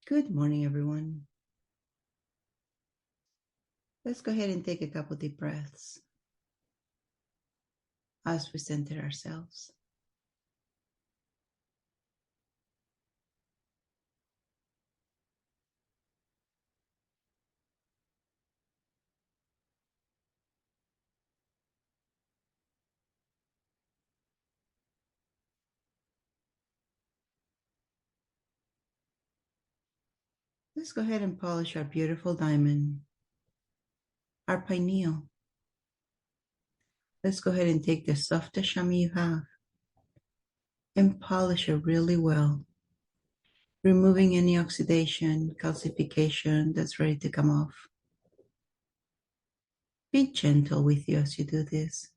Good morning, everyone. Let's go ahead and take a couple deep breaths as we center ourselves. Let's go ahead and polish our beautiful diamond, our pineal. Let's go ahead and take the softest chamois you have and polish it really well, removing any oxidation, calcification that's ready to come off. Be gentle with you as you do this.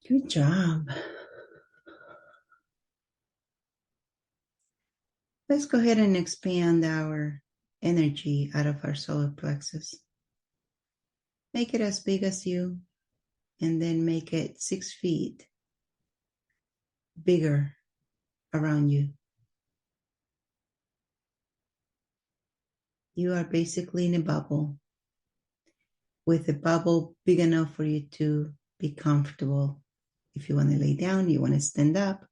Good job. Let's go ahead and expand our energy out of our solar plexus. Make it as big as you, and then make it 6 feet bigger around you. You are basically in a bubble with a bubble big enough for you to be comfortable. If you want to lay down, you want to stand up,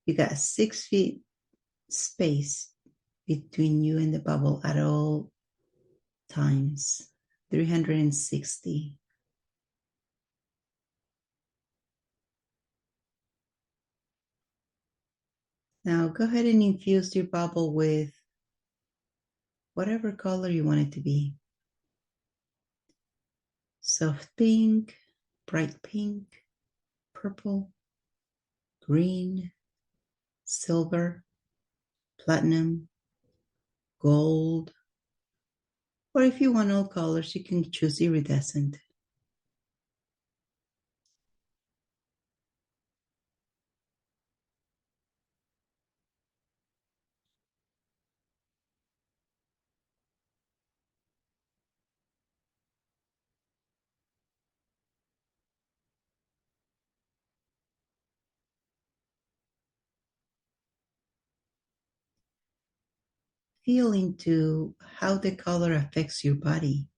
you got 6 feet space between you and the bubble at all times, 360. Now go ahead and infuse your bubble with whatever color you want it to be. Soft pink, bright pink, purple, green, silver, platinum, gold, or if you want all colors, you can choose iridescent. Feel into how the color affects your body.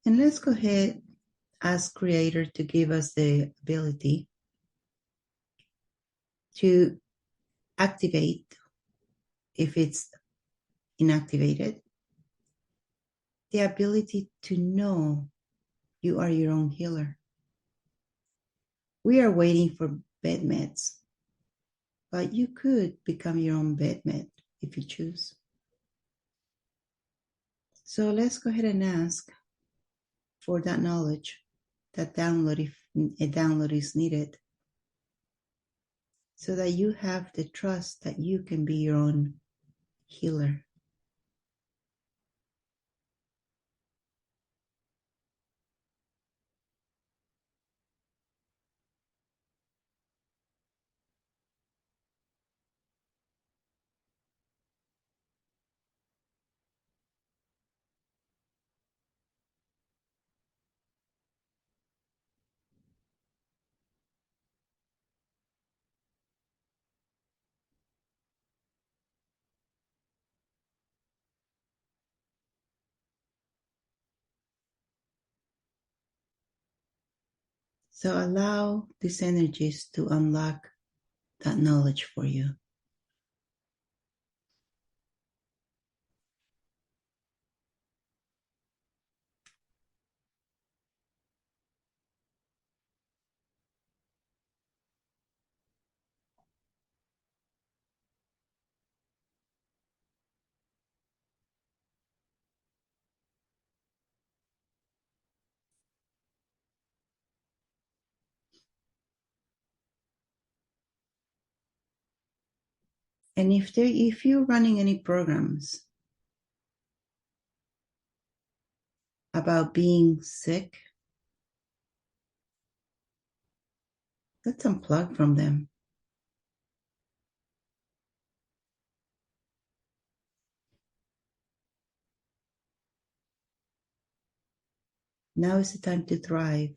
And let's go ahead, ask Creator to give us the ability to activate, if it's inactivated, the ability to know you are your own healer. We are waiting for bed meds, but you could become your own bed med if you choose. So let's go ahead and ask for that knowledge, that download if a download is needed, so that you have the trust that you can be your own healer. So allow these energies to unlock that knowledge for you. And if you're running any programs about being sick, let's unplug from them. Now is the time to thrive.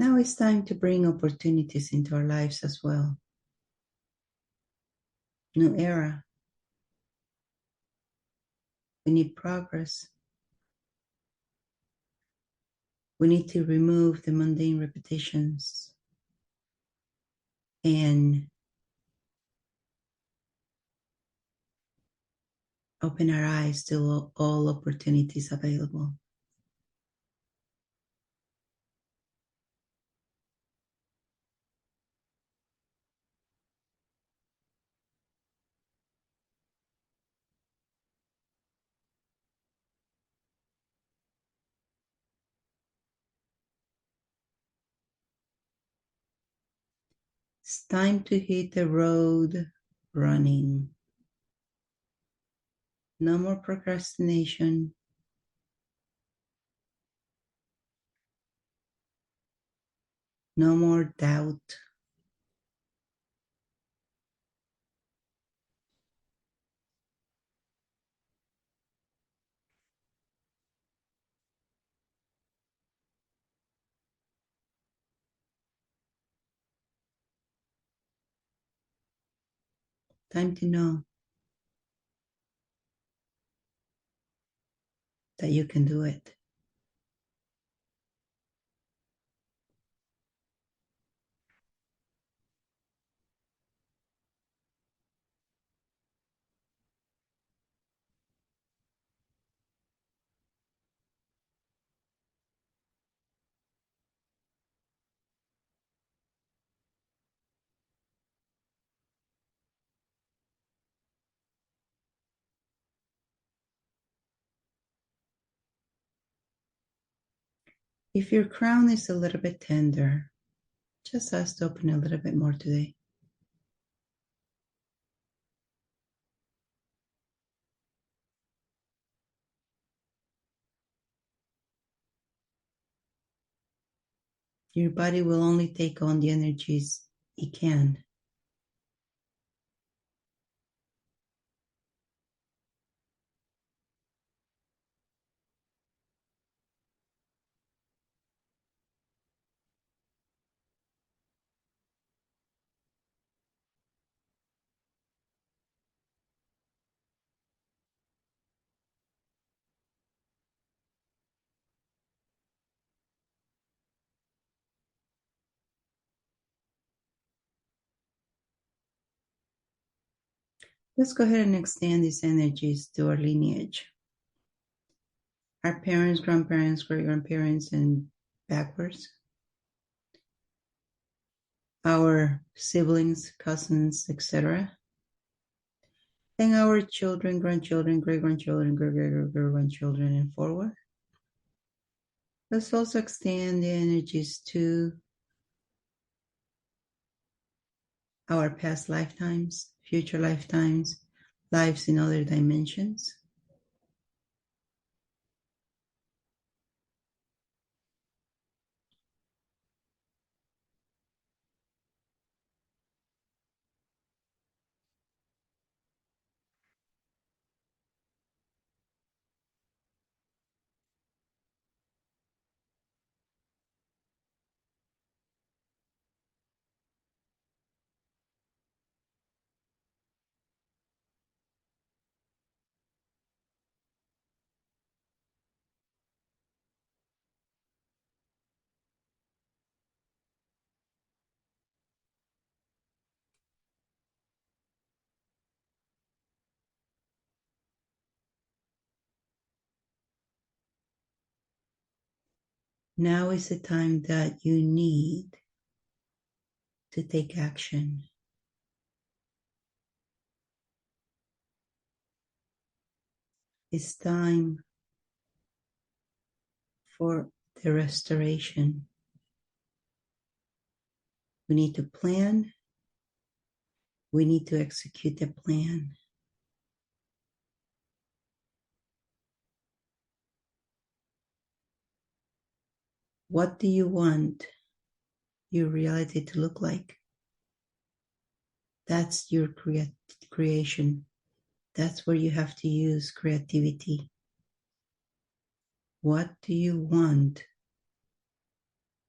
Now it's time to bring opportunities into our lives as well. New era. We need progress. We need to remove the mundane repetitions and open our eyes to all opportunities available. It's time to hit the road running. No more procrastination. No more doubt. Time to know that you can do it. If your crown is a little bit tender, just ask to open a little bit more today. Your body will only take on the energies it can. Let's go ahead and extend these energies to our lineage. Our parents, grandparents, great-grandparents, and backwards. Our siblings, cousins, etc. And our children, grandchildren, great-grandchildren, great-great-grandchildren, and forward. Let's also extend the energies to our past lifetimes, future lifetimes, lives in other dimensions. Now is the time that you need to take action. It's time for the restoration. We need to plan. We need to execute the plan. What do you want your reality to look like? That's your creation. That's where you have to use creativity. What do you want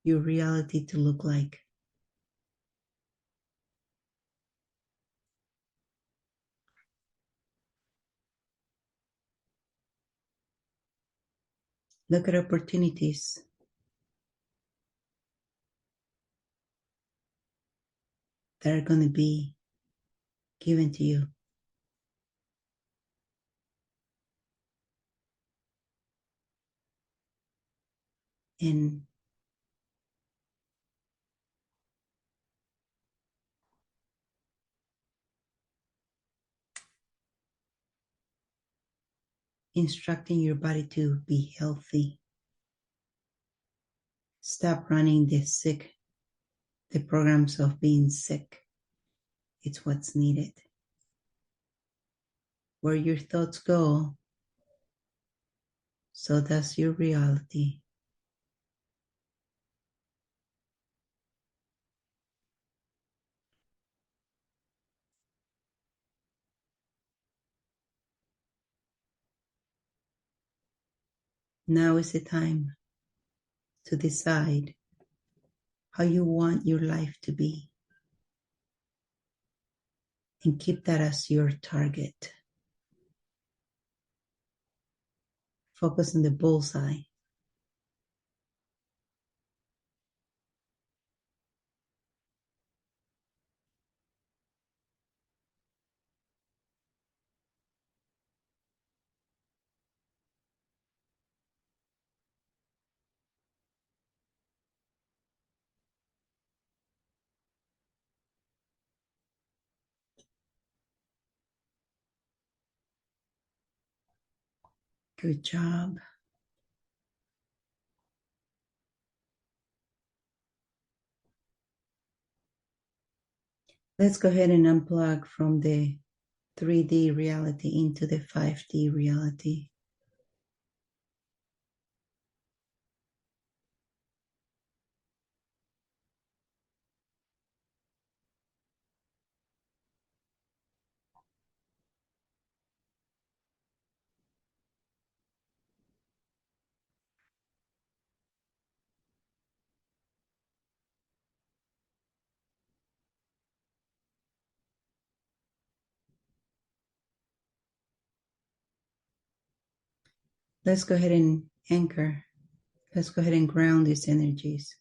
your reality to look like? Look at opportunities that are going to be given to you. And instructing your body to be healthy. Stop running the programs of being sick. It's what's needed. Where your thoughts go, so does your reality. Now is the time to decide how you want your life to be and keep that as your target. Focus on the bullseye. Good job. Let's go ahead and unplug from the 3D reality into the 5D reality. Let's go ahead and anchor. Let's go ahead and ground these energies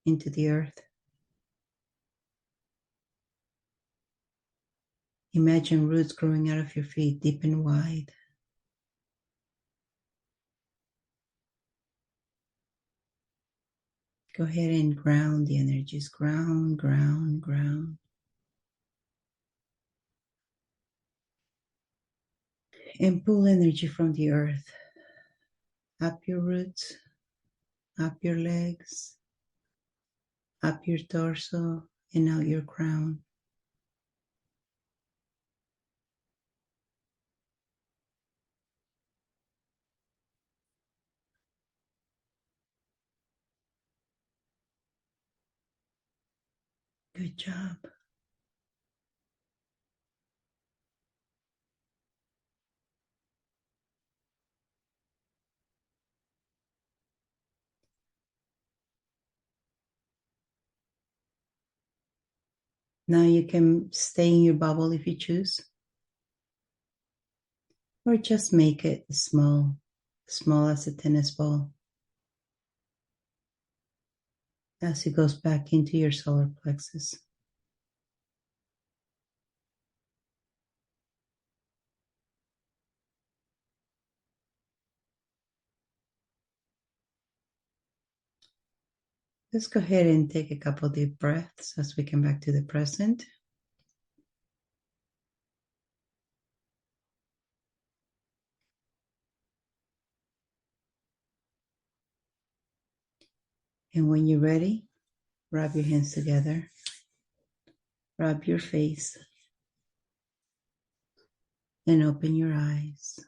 into the earth. Imagine roots growing out of your feet deep and wide. Go ahead and ground the energies. Ground, ground, ground. And pull energy from the earth. Up your roots, up your legs, up your torso, and out your crown. Good job. Now you can stay in your bubble if you choose, or just make it small as a tennis ball. As it goes back into your solar plexus. Let's go ahead and take a couple deep breaths as we come back to the present. And when you're ready, rub your hands together, rub your face, and open your eyes.